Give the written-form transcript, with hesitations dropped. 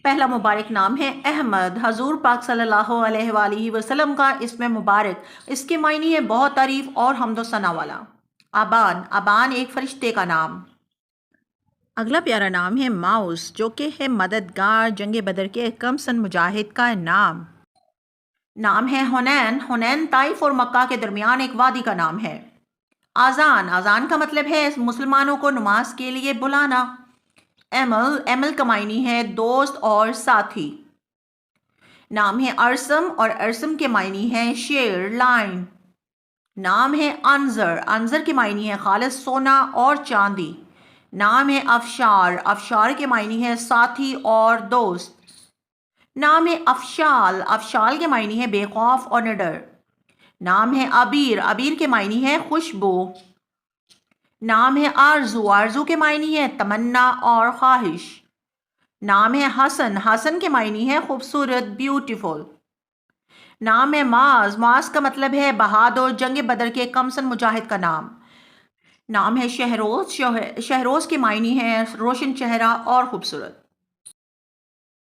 پہلا مبارک نام ہے احمد، حضور پاک صلی اللہ علیہ وآلہ وسلم کا اسم مبارک۔ اس کے معنی ہے بہت تعریف اور حمد و ثنا والا۔ ابان، ابان ایک فرشتے کا نام۔ اگلا پیارا نام ہے ماؤس، جو کہ ہے مددگار جنگ بدر کے کم سن مجاہد کا نام۔ نام ہے حنین، حنین طائف اور مکہ کے درمیان ایک وادی کا نام ہے۔ آذان، آذان کا مطلب ہے مسلمانوں کو نماز کے لیے بلانا۔ ایمل، ایمل کا معنی ہے دوست اور ساتھی۔ نام ہے ارسم، اور ارسم کے معنی ہے شیر، لائن۔ نام ہے انظر، انظر کے معنی ہے خالص سونا اور چاندی۔ نام ہے افشار، افشار کے معنی ہے ساتھی اور دوست۔ نام ہے افشال، افشال کے معنی ہے بے خوف اور نڈر۔ نام ہے عبیر، عبیر کے معنی ہے خوشبو۔ نام ہے آرزو، آرزو کے معنی ہے تمنا اور خواہش۔ نام ہے حسن، حسن کے معنی ہے خوبصورت، بیوٹیفل۔ نام ہے معاذ، معاذ کا مطلب ہے بہادر جنگ بدر کے کمسن مجاہد کا نام۔ نام ہے شہروز، شہروز کے معنی ہے روشن چہرہ اور خوبصورت۔